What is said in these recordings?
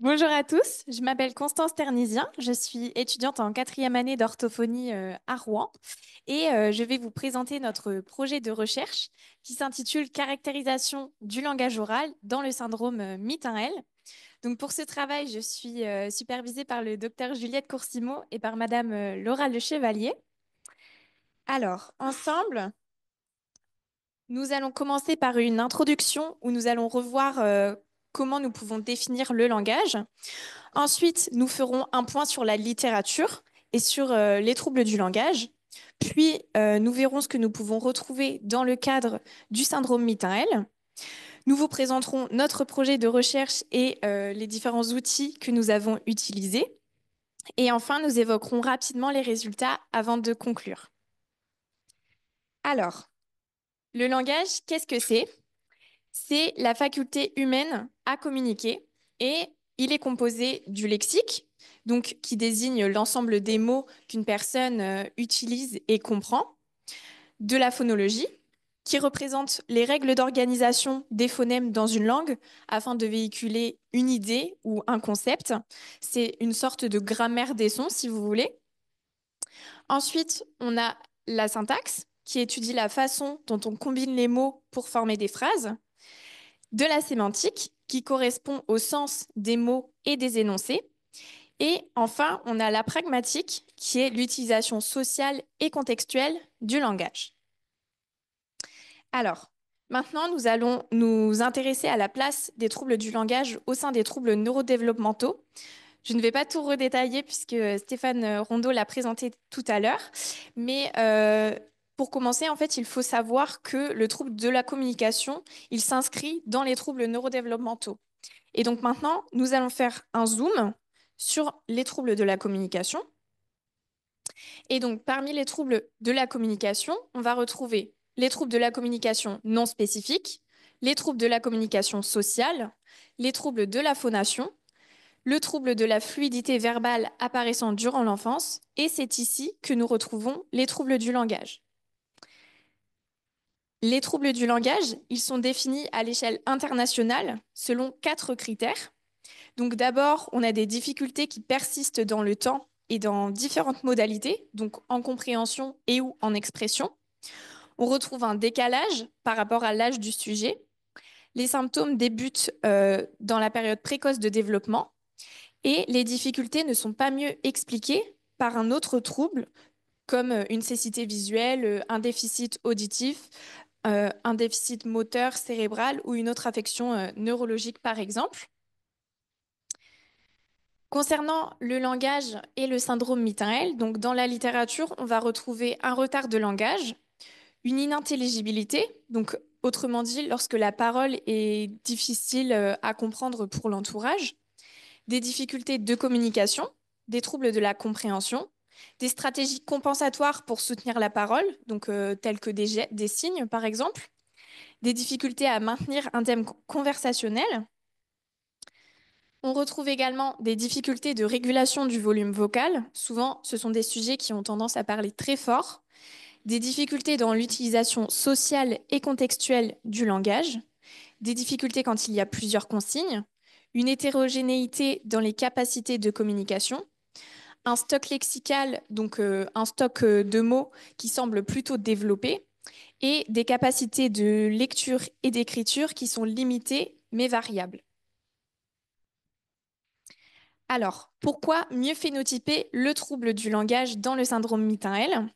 Bonjour à tous, je m'appelle Constance Ternisien, je suis étudiante en quatrième année d'orthophonie à Rouen et je vais vous présenter notre projet de recherche qui s'intitule Caractérisation du langage oral dans le syndrome Mitten-L. Donc pour ce travail, je suis supervisée par le docteur Juliette Coursimo et par Madame Laura Le Chevalier. Alors, ensemble, nous allons commencer par une introduction où nous allons revoir comment nous pouvons définir le langage. Ensuite, nous ferons un point sur la littérature et sur les troubles du langage. Puis, nous verrons ce que nous pouvons retrouver dans le cadre du syndrome Mitten-L. Nous vous présenterons notre projet de recherche et les différents outils que nous avons utilisés. Et enfin, nous évoquerons rapidement les résultats avant de conclure. Alors, le langage, qu'est-ce que c'est? C'est la faculté humaine à communiquer et il est composé du lexique, donc qui désigne l'ensemble des mots qu'une personne utilise et comprend, de la phonologie, qui représente les règles d'organisation des phonèmes dans une langue afin de véhiculer une idée ou un concept. C'est une sorte de grammaire des sons, si vous voulez. Ensuite, on a la syntaxe, qui étudie la façon dont on combine les mots pour former des phrases, de la sémantique, qui correspond au sens des mots et des énoncés. Et enfin, on a la pragmatique, qui est l'utilisation sociale et contextuelle du langage. Alors, maintenant, nous allons nous intéresser à la place des troubles du langage au sein des troubles neurodéveloppementaux. Je ne vais pas tout redétailler puisque Stéphane Rondeau l'a présenté tout à l'heure, mais pour commencer, en fait, il faut savoir que le trouble de la communication, il s'inscrit dans les troubles neurodéveloppementaux. Et donc maintenant, nous allons faire un zoom sur les troubles de la communication. Et donc, parmi les troubles de la communication, on va retrouver les troubles de la communication non spécifiques, les troubles de la communication sociale, les troubles de la phonation, le trouble de la fluidité verbale apparaissant durant l'enfance, et c'est ici que nous retrouvons les troubles du langage. Les troubles du langage, ils sont définis à l'échelle internationale selon 4 critères. Donc d'abord, on a des difficultés qui persistent dans le temps et dans différentes modalités, donc en compréhension et ou en expression. On retrouve un décalage par rapport à l'âge du sujet. Les symptômes débutent dans la période précoce de développement et les difficultés ne sont pas mieux expliquées par un autre trouble comme une cécité visuelle, un déficit auditif, un déficit moteur cérébral ou une autre affection neurologique par exemple. Concernant le langage et le syndrome Mitten-L, donc dans la littérature, on va retrouver un retard de langage, une inintelligibilité, donc autrement dit, lorsque la parole est difficile à comprendre pour l'entourage, des difficultés de communication, des troubles de la compréhension, des stratégies compensatoires pour soutenir la parole, donc telles que des signes par exemple, des difficultés à maintenir un thème conversationnel. On retrouve également des difficultés de régulation du volume vocal. Souvent, ce sont des sujets qui ont tendance à parler très fort. Des difficultés dans l'utilisation sociale et contextuelle du langage. Des difficultés quand il y a plusieurs consignes. Une hétérogénéité dans les capacités de communication. Un stock lexical, donc un stock de mots qui semble plutôt développé. Et des capacités de lecture et d'écriture qui sont limitées mais variables. Alors, pourquoi mieux phénotyper le trouble du langage dans le syndrome Mitten-L?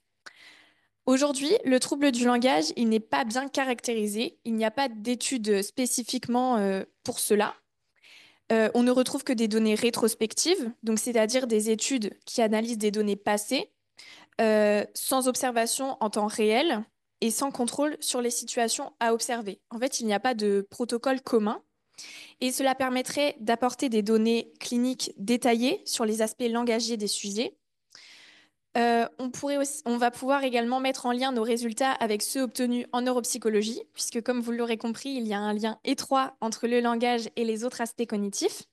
Aujourd'hui, le trouble du langage, il n'est pas bien caractérisé. Il n'y a pas d'études spécifiquement pour cela. On ne retrouve que des données rétrospectives, donc c'est-à-dire des études qui analysent des données passées, sans observation en temps réel et sans contrôle sur les situations à observer. En fait, il n'y a pas de protocole commun. Et cela permettrait d'apporter des données cliniques détaillées sur les aspects langagiers des sujets. On va pouvoir également mettre en lien nos résultats avec ceux obtenus en neuropsychologie, puisque comme vous l'aurez compris, il y a un lien étroit entre le langage et les autres aspects cognitifs.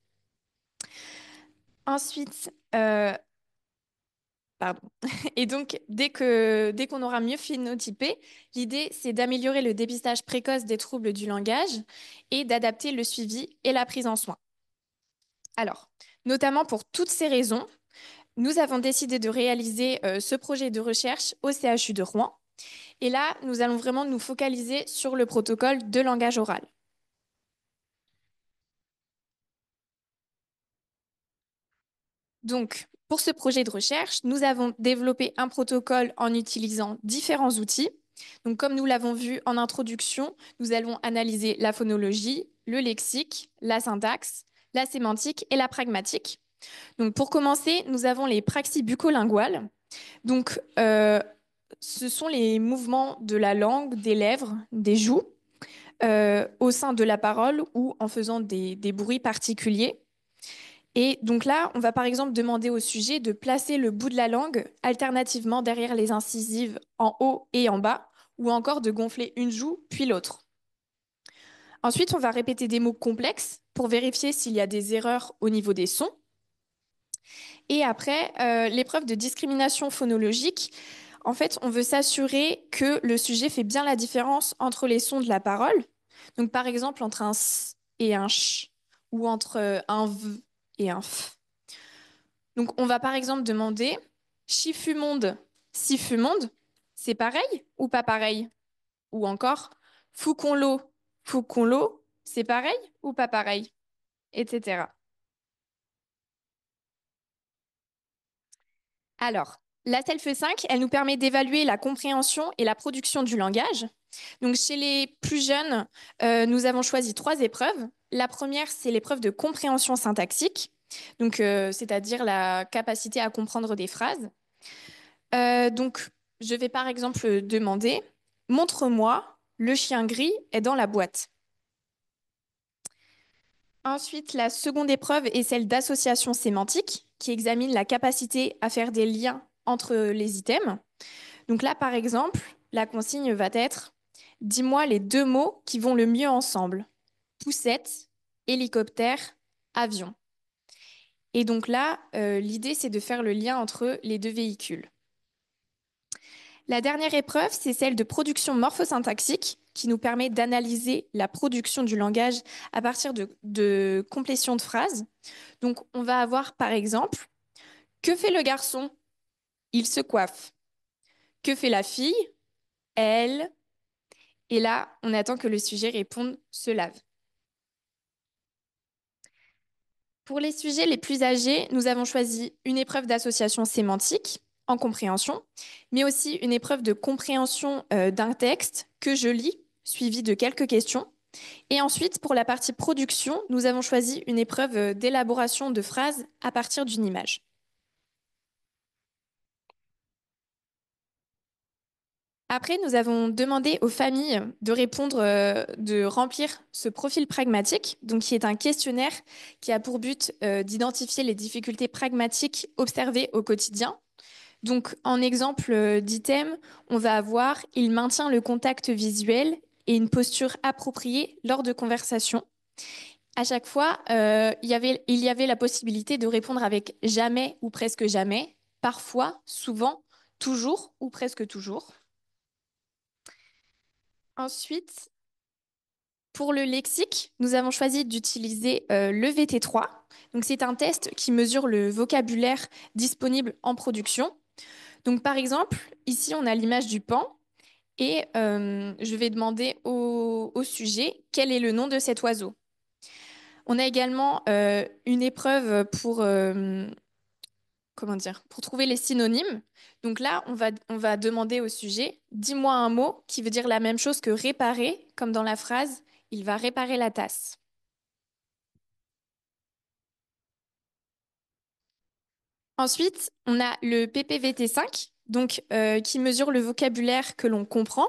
Ensuite, pardon. Et donc, dès qu'on aura mieux phénotypé, l'idée, c'est d'améliorer le dépistage précoce des troubles du langage et d'adapter le suivi et la prise en soin. Alors, notamment pour toutes ces raisons, nous avons décidé de réaliser ce projet de recherche au CHU de Rouen. Et là, nous allons vraiment nous focaliser sur le protocole de langage oral. Donc, pour ce projet de recherche, nous avons développé un protocole en utilisant différents outils. Donc, comme nous l'avons vu en introduction, nous allons analyser la phonologie, le lexique, la syntaxe, la sémantique et la pragmatique. Donc, pour commencer, nous avons les praxis bucolinguales. Donc, ce sont les mouvements de la langue, des lèvres, des joues, au sein de la parole ou en faisant des bruits particuliers. Et donc là, on va par exemple demander au sujet de placer le bout de la langue alternativement derrière les incisives en haut et en bas, ou encore de gonfler une joue puis l'autre. Ensuite, on va répéter des mots complexes pour vérifier s'il y a des erreurs au niveau des sons. Et après, l'épreuve de discrimination phonologique, en fait, on veut s'assurer que le sujet fait bien la différence entre les sons de la parole. Donc, par exemple, entre un s et un ch, ou entre un v et un f. Donc, on va par exemple demander chifumonde, sifumonde, c'est pareil ou pas pareil? Ou encore fouconlo, fouconlo, c'est pareil ou pas pareil? Etc. Alors, la Self 5, elle nous permet d'évaluer la compréhension et la production du langage. Donc, chez les plus jeunes, nous avons choisi trois épreuves. La première, c'est l'épreuve de compréhension syntaxique, donc c'est-à-dire la capacité à comprendre des phrases. Donc, je vais par exemple demander, montre-moi, le chien gris est dans la boîte. Ensuite, la seconde épreuve est celle d'association sémantique, qui examine la capacité à faire des liens entre les items. Donc là, par exemple, la consigne va être, dis-moi les deux mots qui vont le mieux ensemble. Poussette, hélicoptère, avion. Et donc là, l'idée, c'est de faire le lien entre les deux véhicules. La dernière épreuve, c'est celle de production morphosyntaxique, qui nous permet d'analyser la production du langage à partir de complétion de phrases. Donc, on va avoir, par exemple, que fait le garçon? Il se coiffe. Que fait la fille? Elle. Et là, on attend que le sujet réponde se lave. Pour les sujets les plus âgés, nous avons choisi une épreuve d'association sémantique en compréhension, mais aussi une épreuve de compréhension d'un texte que je lis, suivi de quelques questions. Et ensuite, pour la partie production, nous avons choisi une épreuve d'élaboration de phrases à partir d'une image. Après, nous avons demandé aux familles de répondre, de remplir ce profil pragmatique, donc qui est un questionnaire qui a pour but d'identifier les difficultés pragmatiques observées au quotidien. Donc, en exemple d'item, on va avoir il maintient le contact visuel et une posture appropriée lors de conversations. À chaque fois, il y avait la possibilité de répondre avec jamais ou presque jamais, parfois, souvent, toujours ou presque toujours. Ensuite, pour le lexique, nous avons choisi d'utiliser le VT3. Donc, c'est un test qui mesure le vocabulaire disponible en production. Donc, par exemple, ici, on a l'image du pan et je vais demander au sujet quel est le nom de cet oiseau. On a également une épreuve comment dire, pour trouver les synonymes. Donc là, on va demander au sujet, dis-moi un mot qui veut dire la même chose que réparer, comme dans la phrase, il va réparer la tasse. Ensuite, on a le PPVT5, donc qui mesure le vocabulaire que l'on comprend.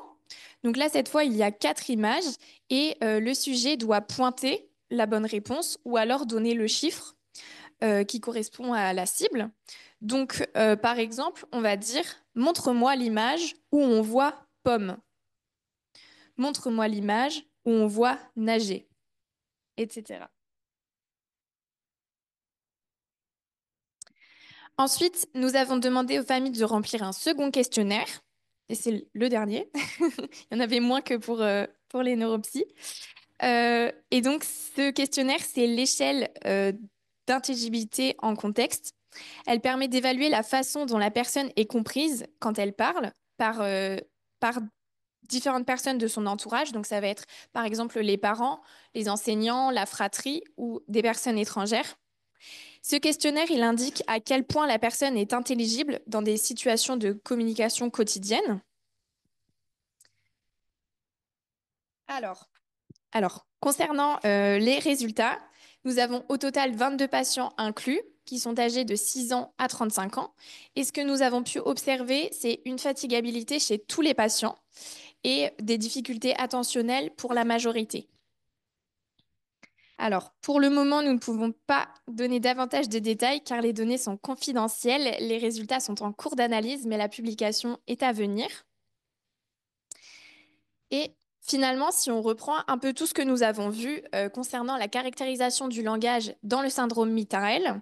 Donc là, cette fois, il y a quatre images et le sujet doit pointer la bonne réponse ou alors donner le chiffre qui correspond à la cible. Donc, par exemple, on va dire, montre-moi l'image où on voit pomme. Montre-moi l'image où on voit nager, etc. Ensuite, nous avons demandé aux familles de remplir un second questionnaire. Et c'est le dernier. Il y en avait moins que pour les neuropsys. Et donc, ce questionnaire, c'est l'échelle d'intelligibilité en contexte. Elle permet d'évaluer la façon dont la personne est comprise quand elle parle par différentes personnes de son entourage. Donc ça va être par exemple les parents, les enseignants, la fratrie ou des personnes étrangères. Ce questionnaire, il indique à quel point la personne est intelligible dans des situations de communication quotidienne. Alors, concernant les résultats, nous avons au total 22 patients inclus qui sont âgés de 6 ans à 35 ans. Et ce que nous avons pu observer, c'est une fatigabilité chez tous les patients et des difficultés attentionnelles pour la majorité. Alors, pour le moment, nous ne pouvons pas donner davantage de détails car les données sont confidentielles. Les résultats sont en cours d'analyse, mais la publication est à venir. Et finalement, si on reprend un peu tout ce que nous avons vu concernant la caractérisation du langage dans le syndrome Mittael,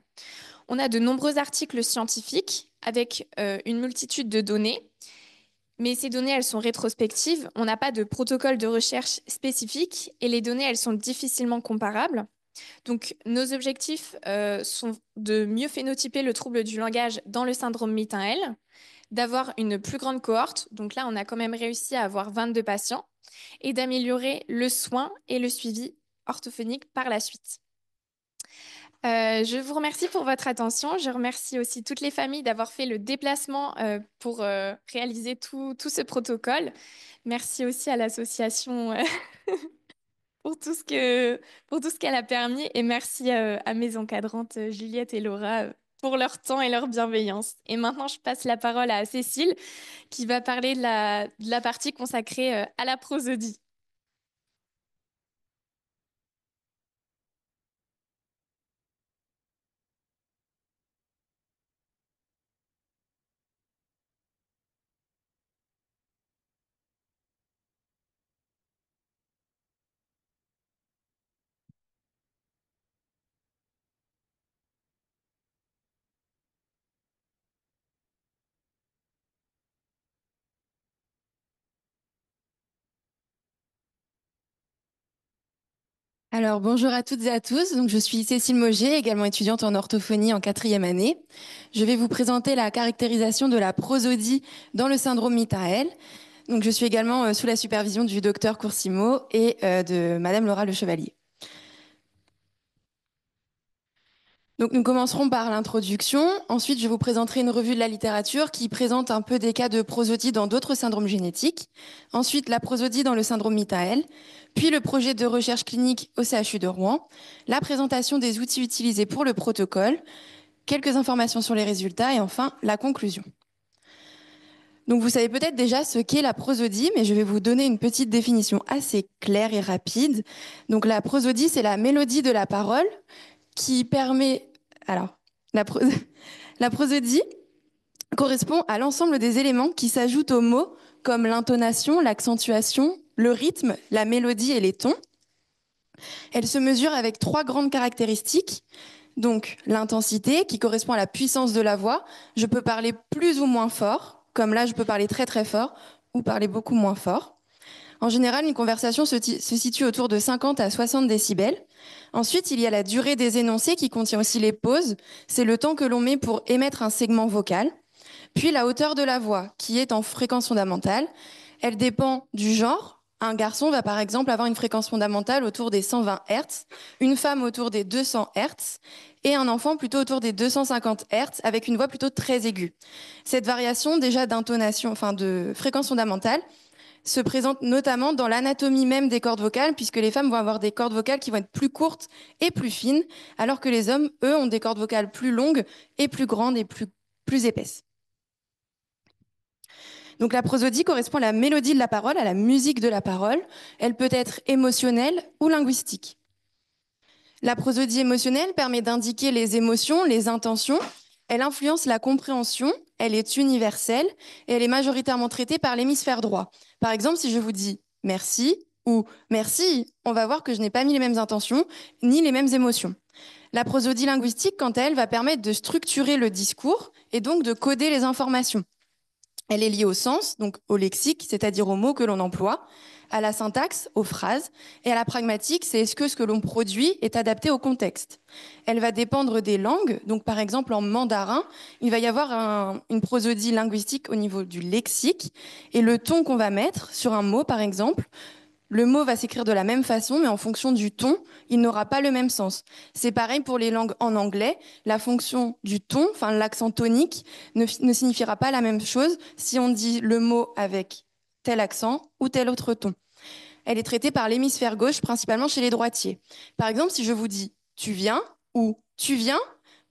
on a de nombreux articles scientifiques avec une multitude de données. Mais ces données, elles sont rétrospectives. On n'a pas de protocole de recherche spécifique et les données, elles sont difficilement comparables. Donc, nos objectifs sont de mieux phénotyper le trouble du langage dans le syndrome Mittael, d'avoir une plus grande cohorte. Donc là, on a quand même réussi à avoir 22 patients et d'améliorer le soin et le suivi orthophonique par la suite. Je vous remercie pour votre attention. Je remercie aussi toutes les familles d'avoir fait le déplacement pour réaliser tout ce protocole. Merci aussi à l'association pour pour tout ce qu'elle a permis et merci à mes encadrantes Juliette et Laura pour leur temps et leur bienveillance. Et maintenant, je passe la parole à Cécile qui va parler de la partie consacrée à la prosodie. Alors, bonjour à toutes et à tous. Donc, je suis Cécile Moget, également étudiante en orthophonie en quatrième année. Je vais vous présenter la caractérisation de la prosodie dans le syndrome Mittael. Donc, je suis également sous la supervision du docteur Coursimo et de Madame Laura Le Chevalier. Donc, nous commencerons par l'introduction. Ensuite, je vous présenterai une revue de la littérature qui présente un peu des cas de prosodie dans d'autres syndromes génétiques. Ensuite, la prosodie dans le syndrome Mittael. Puis le projet de recherche clinique au CHU de Rouen. La présentation des outils utilisés pour le protocole. Quelques informations sur les résultats et enfin, la conclusion. Donc, vous savez peut-être déjà ce qu'est la prosodie, mais je vais vous donner une petite définition assez claire et rapide. Donc, la prosodie, c'est la mélodie de la parole qui permet... Alors, la, pro- la prosodie correspond à l'ensemble des éléments qui s'ajoutent aux mots, comme l'intonation, l'accentuation, le rythme, la mélodie et les tons. Elle se mesure avec trois grandes caractéristiques. Donc, l'intensité, qui correspond à la puissance de la voix. Je peux parler plus ou moins fort, comme là, je peux parler très très fort, ou parler beaucoup moins fort. En général, une conversation se situe autour de 50 à 60 décibels. Ensuite, il y a la durée des énoncés qui contient aussi les pauses. C'est le temps que l'on met pour émettre un segment vocal. Puis la hauteur de la voix, qui est en fréquence fondamentale. Elle dépend du genre. Un garçon va par exemple avoir une fréquence fondamentale autour des 120 Hz, une femme autour des 200 Hz et un enfant plutôt autour des 250 Hz avec une voix plutôt très aiguë. Cette variation déjà d'intonation, enfin de fréquence fondamentale, se présente notamment dans l'anatomie même des cordes vocales, puisque les femmes vont avoir des cordes vocales qui vont être plus courtes et plus fines, alors que les hommes, eux, ont des cordes vocales plus longues et plus grandes et plus épaisses. Donc la prosodie correspond à la mélodie de la parole, à la musique de la parole. Elle peut être émotionnelle ou linguistique. La prosodie émotionnelle permet d'indiquer les émotions, les intentions. Elle influence la compréhension, elle est universelle et elle est majoritairement traitée par l'hémisphère droit. Par exemple, si je vous dis merci ou merci, on va voir que je n'ai pas mis les mêmes intentions ni les mêmes émotions. La prosodie linguistique, quant à elle, va permettre de structurer le discours et donc de coder les informations. Elle est liée au sens, donc au lexique, c'est-à-dire aux mots que l'on emploie, à la syntaxe, aux phrases, et à la pragmatique, c'est est-ce que ce que l'on produit est adapté au contexte. Elle va dépendre des langues, donc par exemple en mandarin, il va y avoir une prosodie linguistique au niveau du lexique, et le ton qu'on va mettre sur un mot, par exemple, le mot va s'écrire de la même façon, mais en fonction du ton, il n'aura pas le même sens. C'est pareil pour les langues en anglais. La fonction du ton, enfin l'accent tonique, ne signifiera pas la même chose si on dit le mot avec tel accent ou tel autre ton. Elle est traitée par l'hémisphère gauche, principalement chez les droitiers. Par exemple, si je vous dis tu viens ou tu viens,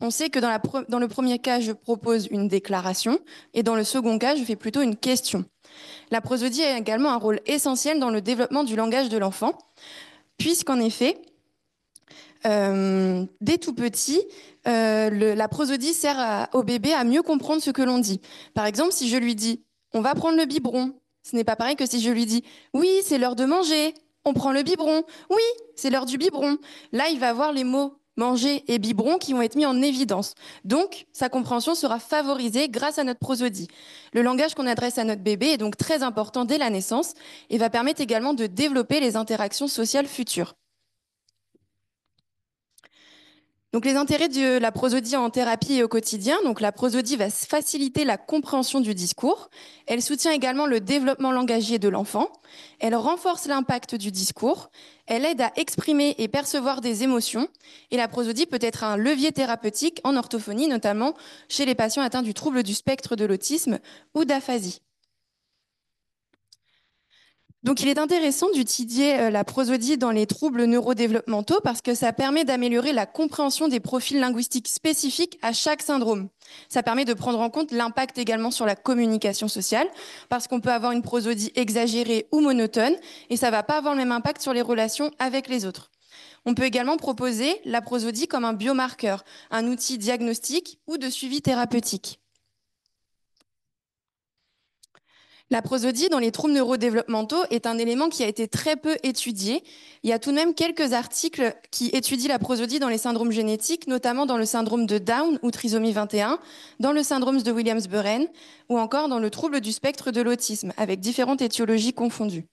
on sait que dans le premier cas, je propose une déclaration et dans le second cas, je fais plutôt une question. La prosodie a également un rôle essentiel dans le développement du langage de l'enfant, puisqu'en effet, dès tout petit, la prosodie sert au bébé à mieux comprendre ce que l'on dit. Par exemple, si je lui dis on va prendre le biberon, ce n'est pas pareil que si je lui dis oui, c'est l'heure de manger, on prend le biberon, oui, c'est l'heure du biberon. Là, il va avoir les mots manger et biberon qui vont être mis en évidence. Donc, sa compréhension sera favorisée grâce à notre prosodie. Le langage qu'on adresse à notre bébé est donc très important dès la naissance et va permettre également de développer les interactions sociales futures. Donc les intérêts de la prosodie en thérapie et au quotidien. Donc la prosodie va faciliter la compréhension du discours. Elle soutient également le développement langagier de l'enfant. Elle renforce l'impact du discours. Elle aide à exprimer et percevoir des émotions. Et la prosodie peut être un levier thérapeutique en orthophonie, notamment chez les patients atteints du trouble du spectre de l'autisme ou d'aphasie. Donc, il est intéressant d'étudier la prosodie dans les troubles neurodéveloppementaux parce que ça permet d'améliorer la compréhension des profils linguistiques spécifiques à chaque syndrome. Ça permet de prendre en compte l'impact également sur la communication sociale parce qu'on peut avoir une prosodie exagérée ou monotone et ça va pas avoir le même impact sur les relations avec les autres. On peut également proposer la prosodie comme un biomarqueur, un outil diagnostique ou de suivi thérapeutique. La prosodie dans les troubles neurodéveloppementaux est un élément qui a été très peu étudié. Il y a tout de même quelques articles qui étudient la prosodie dans les syndromes génétiques, notamment dans le syndrome de Down ou trisomie 21, dans le syndrome de Williams-Buren ou encore dans le trouble du spectre de l'autisme, avec différentes étiologies confondues.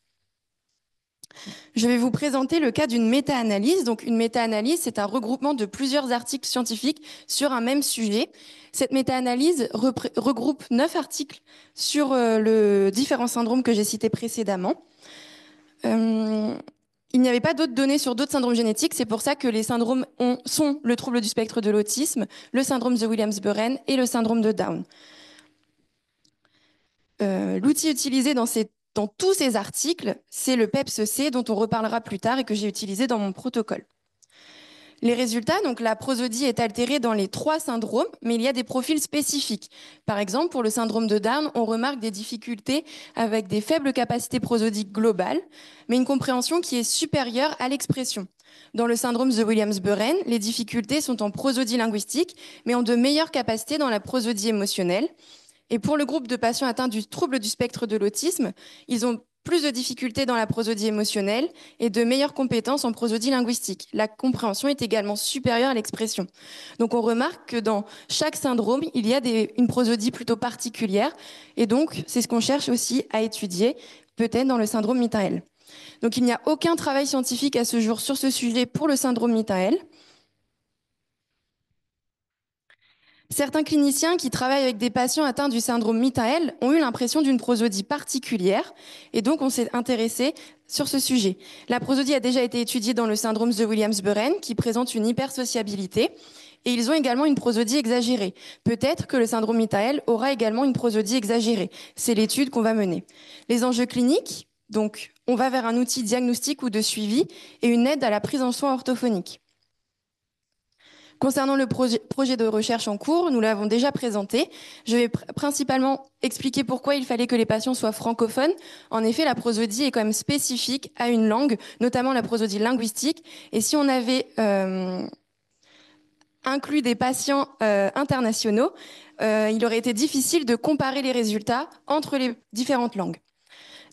Je vais vous présenter le cas d'une méta-analyse. Donc, une méta-analyse, c'est un regroupement de plusieurs articles scientifiques sur un même sujet. Cette méta-analyse regroupe 9 articles sur le différents syndromes que j'ai cités précédemment. Il n'y avait pas d'autres données sur d'autres syndromes génétiques. C'est pour ça que les syndromes sont le trouble du spectre de l'autisme, le syndrome de Williams-Buren et le syndrome de Down. L'outil utilisé dans tous ces articles, c'est le PEPS-C dont on reparlera plus tard et que j'ai utilisé dans mon protocole. Les résultats, donc la prosodie est altérée dans les 3 syndromes, mais il y a des profils spécifiques. Par exemple, pour le syndrome de Down, on remarque des difficultés avec des faibles capacités prosodiques globales, mais une compréhension qui est supérieure à l'expression. Dans le syndrome de Williams-Buren, les difficultés sont en prosodie linguistique, mais ont de meilleures capacités dans la prosodie émotionnelle. Et pour le groupe de patients atteints du trouble du spectre de l'autisme, ils ont plus de difficultés dans la prosodie émotionnelle et de meilleures compétences en prosodie linguistique. La compréhension est également supérieure à l'expression. Donc on remarque que dans chaque syndrome, il y a une prosodie plutôt particulière et donc c'est ce qu'on cherche aussi à étudier peut-être dans le syndrome Mitael. Donc il n'y a aucun travail scientifique à ce jour sur ce sujet pour le syndrome Mitael. Certains cliniciens qui travaillent avec des patients atteints du syndrome Mitael ont eu l'impression d'une prosodie particulière et donc on s'est intéressé sur ce sujet. La prosodie a déjà été étudiée dans le syndrome de Williams-Buren qui présente une hypersociabilité et ils ont également une prosodie exagérée. Peut-être que le syndrome Mitael aura également une prosodie exagérée. C'est l'étude qu'on va mener. Les enjeux cliniques, donc on va vers un outil diagnostique ou de suivi et une aide à la prise en soins orthophoniques. Concernant le projet de recherche en cours, nous l'avons déjà présenté. Je vais principalement expliquer pourquoi il fallait que les patients soient francophones. En effet, la prosodie est quand même spécifique à une langue, notamment la prosodie linguistique. Et si on avait inclus des patients internationaux, il aurait été difficile de comparer les résultats entre les différentes langues.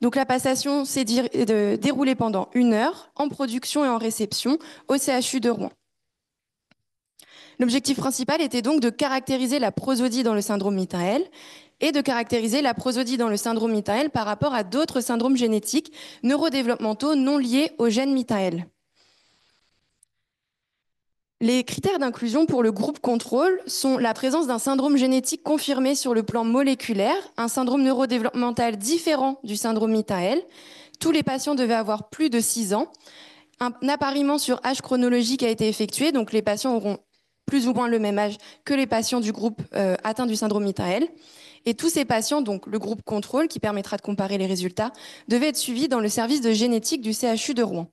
Donc la passation s'est déroulée pendant 1 heure en production et en réception au CHU de Rouen. L'objectif principal était donc de caractériser la prosodie dans le syndrome Mitael. et de caractériser la prosodie dans le syndrome Mitael par rapport à d'autres syndromes génétiques neurodéveloppementaux non liés au gène Mitael. Les critères d'inclusion pour le groupe contrôle sont la présence d'un syndrome génétique confirmé sur le plan moléculaire, un syndrome neurodéveloppemental différent du syndrome Mitael. Tous les patients devaient avoir plus de 6 ans. Un appariement sur âge chronologique a été effectué, donc les patients auront plus ou moins le même âge que les patients du groupe atteint du syndrome Mitael. Et tous ces patients, donc le groupe contrôle, qui permettra de comparer les résultats, devaient être suivis dans le service de génétique du CHU de Rouen.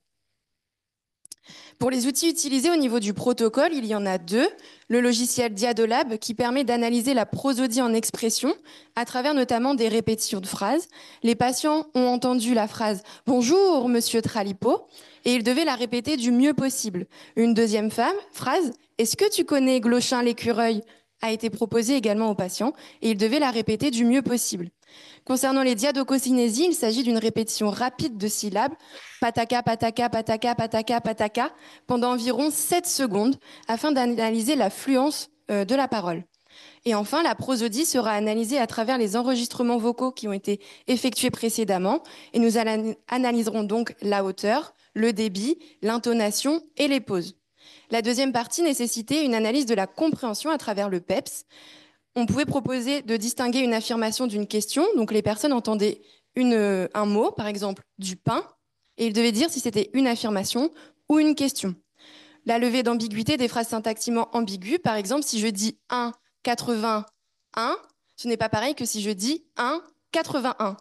Pour les outils utilisés au niveau du protocole, il y en a deux. Le logiciel Diadolab qui permet d'analyser la prosodie en expression à travers notamment des répétitions de phrases. Les patients ont entendu la phrase « Bonjour, monsieur Tralipo » et ils devaient la répéter du mieux possible. Une deuxième phrase « Est-ce que tu connais Glochin l'écureuil ?» a été proposée également aux patients et ils devaient la répéter du mieux possible. Concernant les diadococinésies, il s'agit d'une répétition rapide de syllabes, pataka, pataka, pataka, pataka, pataka, pendant environ 7 secondes, afin d'analyser la fluence de la parole. Et enfin, la prosodie sera analysée à travers les enregistrements vocaux qui ont été effectués précédemment, et nous analyserons donc la hauteur, le débit, l'intonation et les pauses. La deuxième partie nécessitait une analyse de la compréhension à travers le PEPS. On pouvait proposer de distinguer une affirmation d'une question. Donc les personnes entendaient un mot, par exemple du pain, et ils devaient dire si c'était une affirmation ou une question. La levée d'ambiguïté des phrases syntaxiquement ambiguës, par exemple, si je dis 1, 81, ce n'est pas pareil que si je dis 1, 81.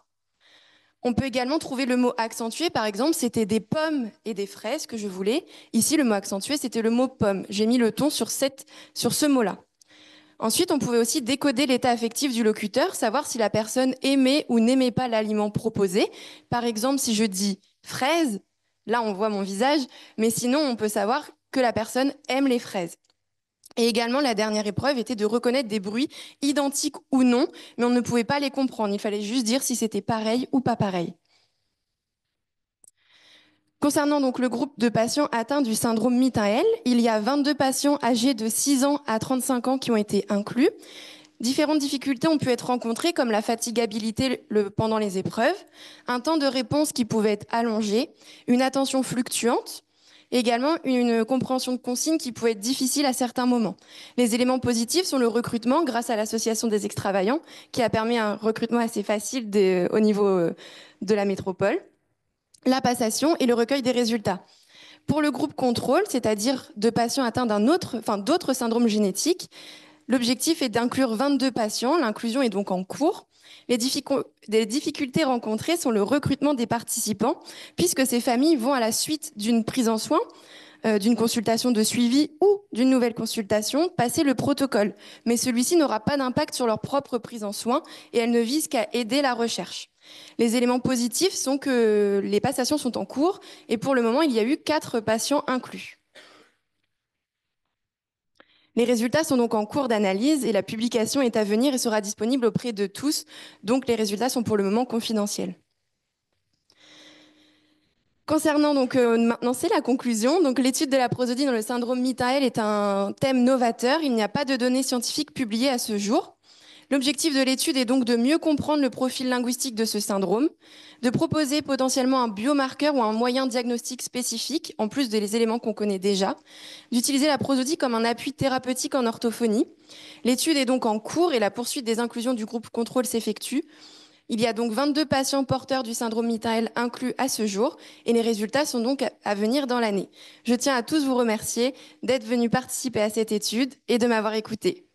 On peut également trouver le mot accentué, par exemple, c'était des pommes et des fraises que je voulais. Ici, le mot accentué, c'était le mot pomme. J'ai mis le ton sur ce mot-là. Ensuite, on pouvait aussi décoder l'état affectif du locuteur, savoir si la personne aimait ou n'aimait pas l'aliment proposé. Par exemple, si je dis fraise, là on voit mon visage, mais sinon on peut savoir que la personne aime les fraises. Et également, la dernière épreuve était de reconnaître des bruits identiques ou non, mais on ne pouvait pas les comprendre. Il fallait juste dire si c'était pareil ou pas pareil. Concernant donc le groupe de patients atteints du syndrome Mitael, il y a 22 patients âgés de 6 ans à 35 ans qui ont été inclus. Différentes difficultés ont pu être rencontrées, comme la fatigabilité pendant les épreuves, un temps de réponse qui pouvait être allongé, une attention fluctuante, et également une compréhension de consignes qui pouvait être difficile à certains moments. Les éléments positifs sont le recrutement grâce à l'association des extravaillants, qui a permis un recrutement assez facile au niveau de la métropole, la passation et le recueil des résultats. Pour le groupe contrôle, c'est-à-dire de patients atteints d'autres syndromes génétiques, l'objectif est d'inclure 22 patients. L'inclusion est donc en cours. Les difficultés rencontrées sont le recrutement des participants, puisque ces familles vont à la suite d'une prise en soin, d'une consultation de suivi ou d'une nouvelle consultation, passer le protocole. Mais celui-ci n'aura pas d'impact sur leur propre prise en soin et elle ne vise qu'à aider la recherche. Les éléments positifs sont que les passations sont en cours et pour le moment, il y a eu 4 patients inclus. Les résultats sont donc en cours d'analyse et la publication est à venir et sera disponible auprès de tous. Donc les résultats sont pour le moment confidentiels. Concernant maintenant c'est la conclusion. Donc l'étude de la prosodie dans le syndrome Mitael est un thème novateur. Il n'y a pas de données scientifiques publiées à ce jour. L'objectif de l'étude est donc de mieux comprendre le profil linguistique de ce syndrome, de proposer potentiellement un biomarqueur ou un moyen diagnostique spécifique, en plus des éléments qu'on connaît déjà, d'utiliser la prosodie comme un appui thérapeutique en orthophonie. L'étude est donc en cours et la poursuite des inclusions du groupe contrôle s'effectue. Il y a donc 22 patients porteurs du syndrome Mitael inclus à ce jour et les résultats sont donc à venir dans l'année. Je tiens à tous vous remercier d'être venus participer à cette étude et de m'avoir écouté.